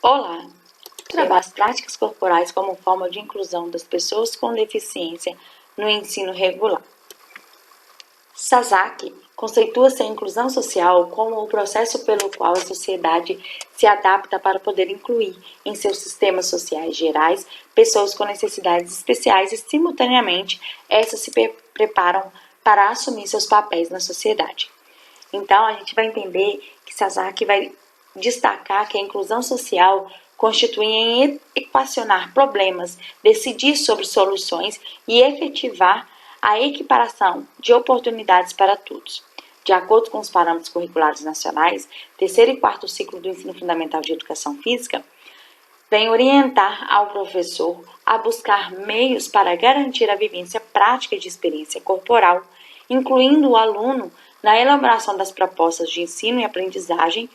Olá! Trabalho as práticas corporais como forma de inclusão das pessoas com deficiência no ensino regular. Sasaki conceitua-se a inclusão social como o processo pelo qual a sociedade se adapta para poder incluir em seus sistemas sociais gerais pessoas com necessidades especiais e, simultaneamente, essas se preparam para assumir seus papéis na sociedade. Então, a gente vai entender que Sasaki vai destacar que a inclusão social constitui em equacionar problemas, decidir sobre soluções e efetivar a equiparação de oportunidades para todos. De acordo com os parâmetros curriculares nacionais, terceiro e quarto ciclo do Ensino Fundamental de Educação Física, vem orientar ao professor a buscar meios para garantir a vivência prática de experiência corporal, incluindo o aluno na elaboração das propostas de ensino e aprendizagem,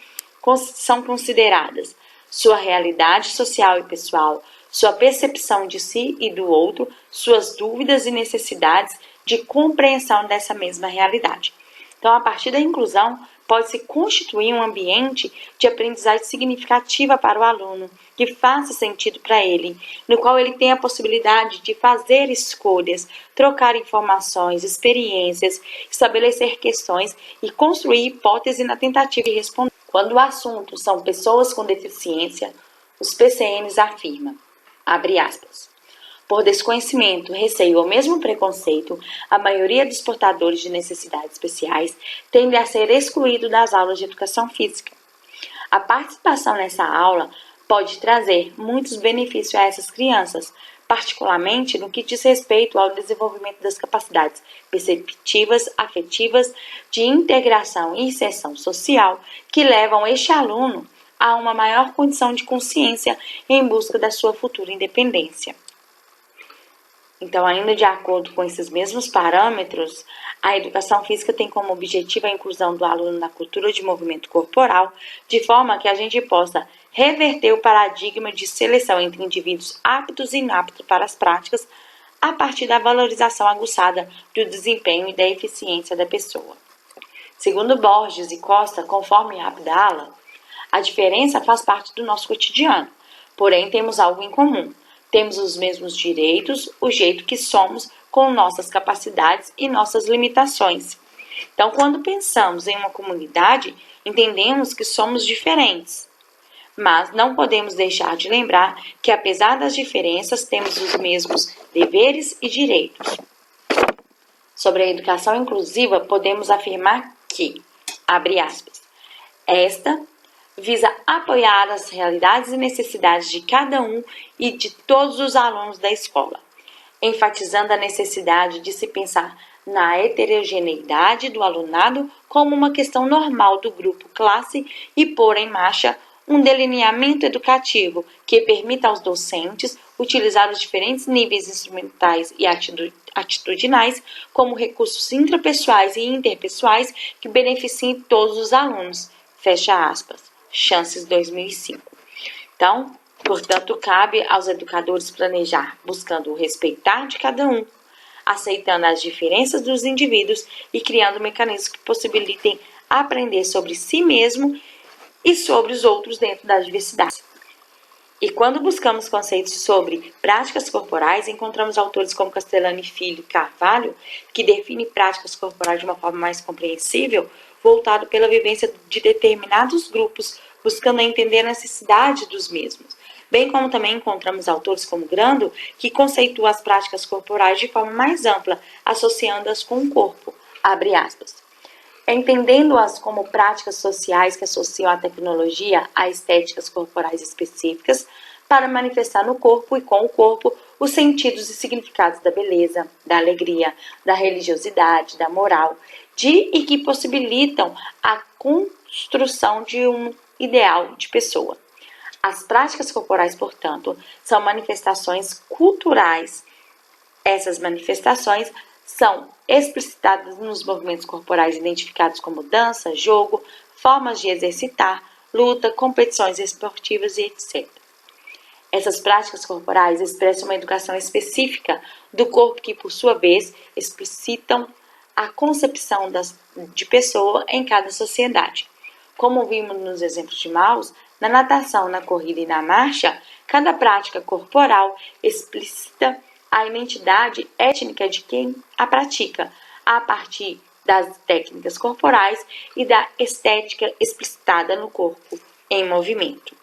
são consideradas sua realidade social e pessoal, sua percepção de si e do outro, suas dúvidas e necessidades de compreensão dessa mesma realidade. Então, a partir da inclusão, pode-se constituir um ambiente de aprendizagem significativa para o aluno, que faça sentido para ele, no qual ele tem a possibilidade de fazer escolhas, trocar informações, experiências, estabelecer questões e construir hipóteses na tentativa de responder. Quando o assunto são pessoas com deficiência, os PCNs afirmam, abre aspas, por desconhecimento, receio ou mesmo preconceito, a maioria dos portadores de necessidades especiais tende a ser excluído das aulas de educação física. A participação nessa aula pode trazer muitos benefícios a essas crianças, particularmente no que diz respeito ao desenvolvimento das capacidades perceptivas, afetivas, de integração e inserção social, que levam este aluno a uma maior condição de consciência em busca da sua futura independência. Então, ainda de acordo com esses mesmos parâmetros, a educação física tem como objetivo a inclusão do aluno na cultura de movimento corporal, de forma que a gente possa reverter o paradigma de seleção entre indivíduos aptos e inaptos para as práticas, a partir da valorização aguçada do desempenho e da eficiência da pessoa. Segundo Borges e Costa, conforme Abdala, a diferença faz parte do nosso cotidiano, porém temos algo em comum. Temos os mesmos direitos, o jeito que somos, com nossas capacidades e nossas limitações. Então, quando pensamos em uma comunidade, entendemos que somos diferentes. Mas não podemos deixar de lembrar que, apesar das diferenças, temos os mesmos deveres e direitos. Sobre a educação inclusiva, podemos afirmar que, abre aspas, esta visa apoiar as realidades e necessidades de cada um e de todos os alunos da escola, enfatizando a necessidade de se pensar na heterogeneidade do alunado como uma questão normal do grupo classe e pôr em marcha um delineamento educativo que permita aos docentes utilizar os diferentes níveis instrumentais e atitudinais como recursos intrapessoais e interpessoais que beneficiem todos os alunos. Fecha aspas. Chances 2005. Então, portanto, cabe aos educadores planejar buscando o respeitar de cada um, aceitando as diferenças dos indivíduos e criando mecanismos que possibilitem aprender sobre si mesmo e sobre os outros dentro da diversidade. E quando buscamos conceitos sobre práticas corporais, encontramos autores como Castellani Filho e Carvalho, que definem práticas corporais de uma forma mais compreensível, voltado pela vivência de determinados grupos, buscando entender a necessidade dos mesmos. Bem como também encontramos autores como Grando, que conceituam as práticas corporais de forma mais ampla, associando-as com o corpo, abre aspas. Entendendo-as como práticas sociais que associam a tecnologia a estéticas corporais específicas para manifestar no corpo e com o corpo os sentidos e significados da beleza, da alegria, da religiosidade, da moral, e que possibilitam a construção de um ideal de pessoa. As práticas corporais, portanto, são manifestações culturais. Essas manifestações são explicitadas nos movimentos corporais identificados como dança, jogo, formas de exercitar, luta, competições esportivas e etc. Essas práticas corporais expressam uma educação específica do corpo que, por sua vez, explicitam a concepção de pessoa em cada sociedade. Como vimos nos exemplos de Maus, na natação, na corrida e na marcha, cada prática corporal explicita a identidade étnica de quem a pratica, a partir das técnicas corporais e da estética explicitada no corpo em movimento.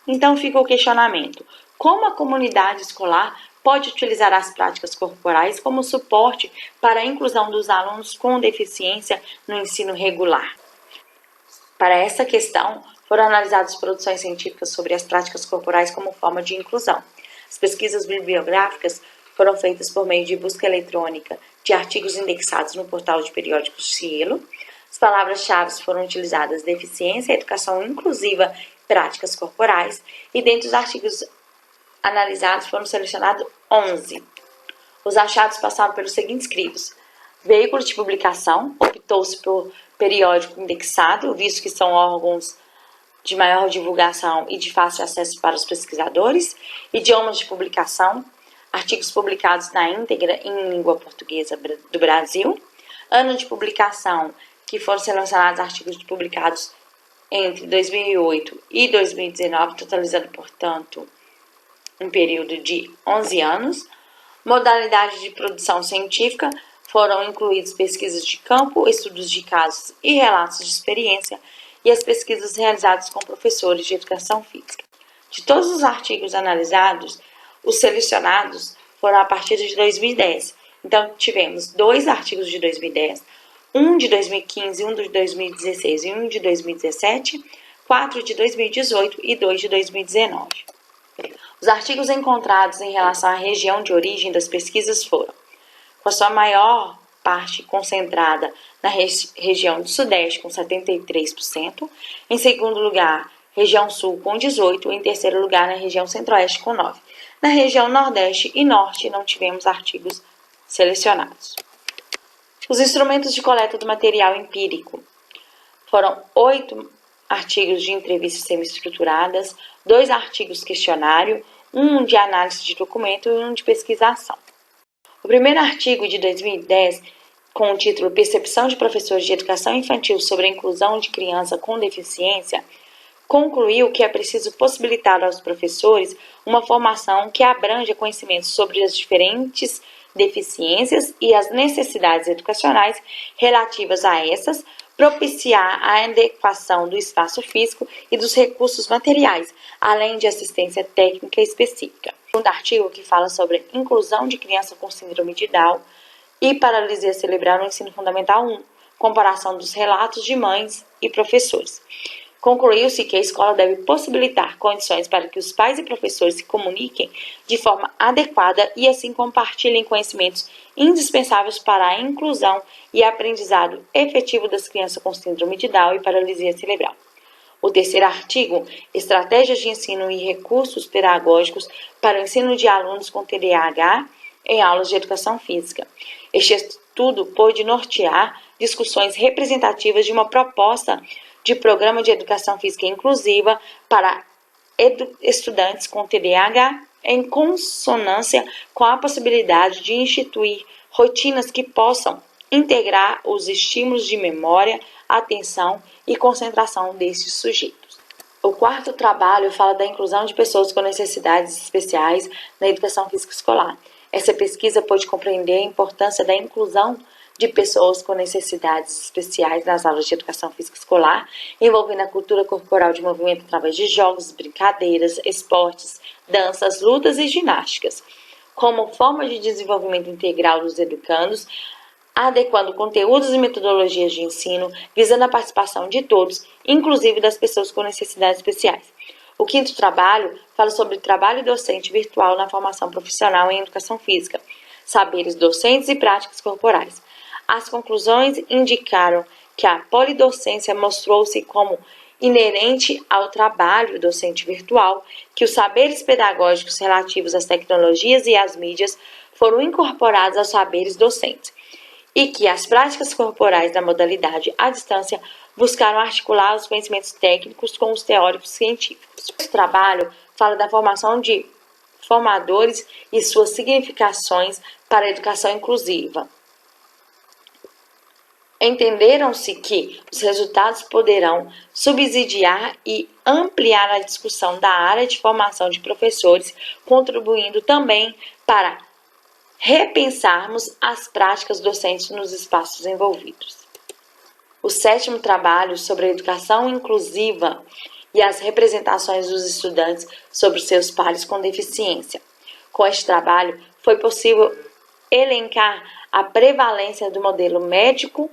Então fica o questionamento: como a comunidade escolar pode utilizar as práticas corporais como suporte para a inclusão dos alunos com deficiência no ensino regular? Para essa questão, foram analisadas produções científicas sobre as práticas corporais como forma de inclusão. As pesquisas bibliográficas foram feitas por meio de busca eletrônica de artigos indexados no portal de periódicos Cielo. As palavras-chave foram utilizadas deficiência, educação inclusiva e práticas corporais, e dentre os artigos analisados foram selecionados 11. Os achados passaram pelos seguintes crivos: veículo de publicação, optou-se por periódico indexado, visto que são órgãos de maior divulgação e de fácil acesso para os pesquisadores; idiomas de publicação, artigos publicados na íntegra em língua portuguesa do Brasil; ano de publicação, que foram selecionados artigos publicados entre 2008 e 2019, totalizando, portanto, um período de 11 anos. Modalidade de produção científica, foram incluídas pesquisas de campo, estudos de casos e relatos de experiência, e as pesquisas realizadas com professores de educação física. De todos os artigos analisados, os selecionados foram a partir de 2010. Então, tivemos 2 artigos de 2010, um de 2015, um de 2016 e um de 2017, 4 de 2018 e 2 de 2019. Os artigos encontrados em relação à região de origem das pesquisas foram, com a sua maior parte concentrada na região do Sudeste, com 73%, em segundo lugar, região Sul, com 18%, e em terceiro lugar, na região Centro-Oeste, com 9%. Na região Nordeste e Norte, não tivemos artigos selecionados. Os instrumentos de coleta do material empírico foram 8 artigos de entrevistas semi-estruturadas, 2 artigos questionário, 1 de análise de documento e 1 de pesquisação. O primeiro artigo de 2010, com o título Percepção de Professores de Educação Infantil sobre a Inclusão de Criança com Deficiência, concluiu que é preciso possibilitar aos professores uma formação que abranja conhecimentos sobre as diferentes deficiências e as necessidades educacionais relativas a essas, propiciar a adequação do espaço físico e dos recursos materiais, além de assistência técnica específica. O segundo artigo, que fala sobre inclusão de criança com síndrome de Down e paralisia cerebral no ensino fundamental 1, comparação dos relatos de mães e professores. Concluiu-se que a escola deve possibilitar condições para que os pais e professores se comuniquem de forma adequada e assim compartilhem conhecimentos indispensáveis para a inclusão e aprendizado efetivo das crianças com síndrome de Down e paralisia cerebral. O terceiro artigo, estratégias de ensino e recursos pedagógicos para o ensino de alunos com TDAH em aulas de educação física. Este estudo pôde nortear discussões representativas de uma proposta de programa de educação física inclusiva para estudantes com TDAH, em consonância com a possibilidade de instituir rotinas que possam integrar os estímulos de memória, atenção e concentração desses sujeitos. O quarto trabalho fala da inclusão de pessoas com necessidades especiais na educação física escolar. Essa pesquisa pôde compreender a importância da inclusão de pessoas com necessidades especiais nas aulas de educação física escolar, envolvendo a cultura corporal de movimento através de jogos, brincadeiras, esportes, danças, lutas e ginásticas, como forma de desenvolvimento integral dos educandos, adequando conteúdos e metodologias de ensino, visando a participação de todos, inclusive das pessoas com necessidades especiais. O quinto trabalho fala sobre trabalho docente virtual na formação profissional em educação física, saberes docentes e práticas corporais. As conclusões indicaram que a polidocência mostrou-se como inerente ao trabalho docente virtual, que os saberes pedagógicos relativos às tecnologias e às mídias foram incorporados aos saberes docentes, e que as práticas corporais da modalidade à distância buscaram articular os conhecimentos técnicos com os teóricos científicos. Esse trabalho fala da formação de formadores e suas significações para a educação inclusiva. Entenderam-se que os resultados poderão subsidiar e ampliar a discussão da área de formação de professores, contribuindo também para repensarmos as práticas docentes nos espaços envolvidos. O 7º trabalho sobre a educação inclusiva e as representações dos estudantes sobre seus pares com deficiência. Com este trabalho, foi possível elencar a prevalência do modelo médico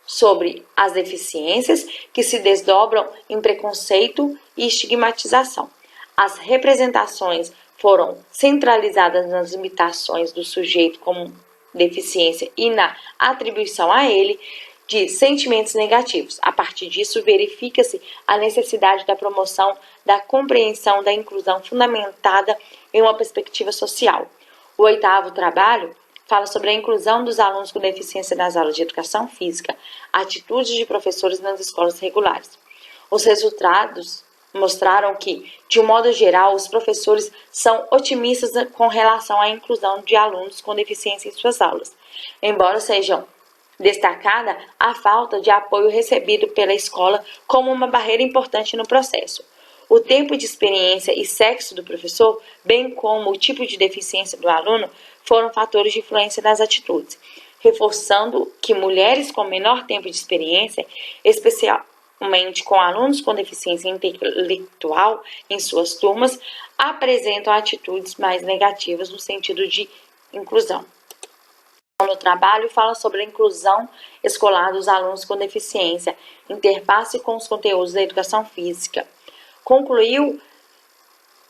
sobre as deficiências que se desdobram em preconceito e estigmatização. As representações foram centralizadas nas limitações do sujeito com deficiência e na atribuição a ele de sentimentos negativos. A partir disso, verifica-se a necessidade da promoção da compreensão da inclusão fundamentada em uma perspectiva social. O 8º trabalho fala sobre a inclusão dos alunos com deficiência nas aulas de educação física, atitudes de professores nas escolas regulares. Os resultados mostraram que, de um modo geral, os professores são otimistas com relação à inclusão de alunos com deficiência em suas aulas, embora sejam destacada a falta de apoio recebido pela escola como uma barreira importante no processo. O tempo de experiência e sexo do professor, bem como o tipo de deficiência do aluno, foram fatores de influência nas atitudes, reforçando que mulheres com menor tempo de experiência, especialmente com alunos com deficiência intelectual em suas turmas, apresentam atitudes mais negativas no sentido de inclusão. No trabalho, fala sobre a inclusão escolar dos alunos com deficiência, interface com os conteúdos da educação física. Concluiu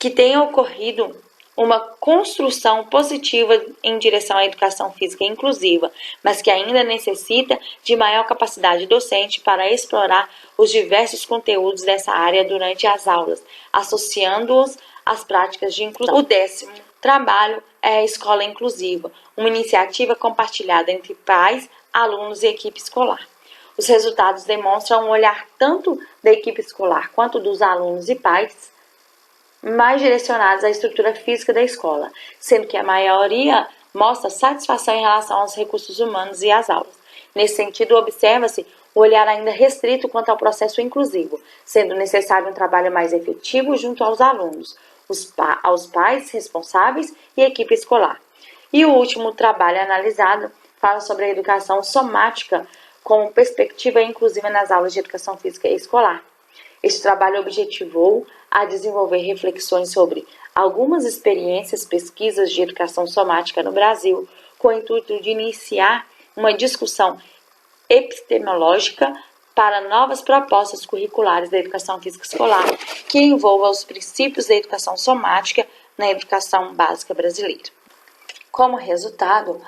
que tem ocorrido uma construção positiva em direção à educação física inclusiva, mas que ainda necessita de maior capacidade docente para explorar os diversos conteúdos dessa área durante as aulas, associando-os às práticas de inclusão. O 10º trabalho é a Escola Inclusiva, uma iniciativa compartilhada entre pais, alunos e equipe escolar. Os resultados demonstram um olhar tanto da equipe escolar quanto dos alunos e pais mais direcionados à estrutura física da escola, sendo que a maioria mostra satisfação em relação aos recursos humanos e às aulas. Nesse sentido, observa-se o olhar ainda restrito quanto ao processo inclusivo, sendo necessário um trabalho mais efetivo junto aos alunos, aos pais responsáveis e equipe escolar. E o último trabalho analisado fala sobre a educação somática como perspectiva inclusiva nas aulas de educação física escolar. Este trabalho objetivou a desenvolver reflexões sobre algumas experiências, pesquisas de educação somática no Brasil, com o intuito de iniciar uma discussão epistemológica para novas propostas curriculares da educação física escolar que envolvam os princípios da educação somática na educação básica brasileira. Como resultado,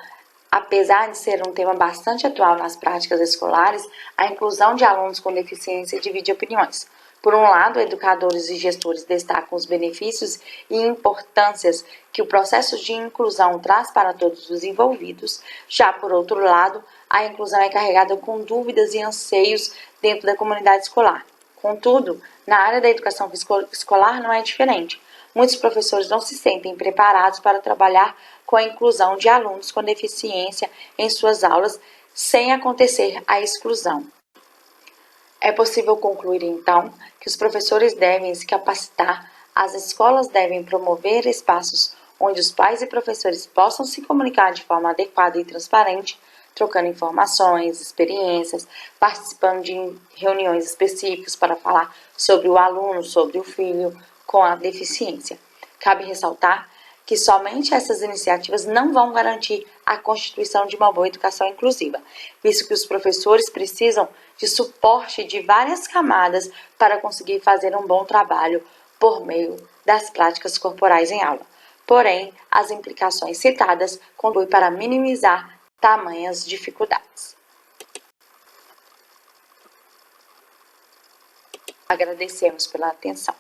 apesar de ser um tema bastante atual nas práticas escolares, a inclusão de alunos com deficiência divide opiniões. Por um lado, educadores e gestores destacam os benefícios e importâncias que o processo de inclusão traz para todos os envolvidos. Já por outro lado, a inclusão é carregada com dúvidas e anseios dentro da comunidade escolar. Contudo, na área da educação escolar não é diferente. Muitos professores não se sentem preparados para trabalhar com a inclusão de alunos com deficiência em suas aulas sem acontecer a exclusão. É possível concluir, então, que os professores devem se capacitar, as escolas devem promover espaços onde os pais e professores possam se comunicar de forma adequada e transparente, trocando informações, experiências, participando de reuniões específicas para falar sobre o aluno, sobre o filho com a deficiência. Cabe ressaltar que somente essas iniciativas não vão garantir a constituição de uma boa educação inclusiva, visto que os professores precisam de suporte de várias camadas para conseguir fazer um bom trabalho por meio das práticas corporais em aula. Porém, as implicações citadas contribuem para minimizar tamanhas dificuldades. Agradecemos pela atenção.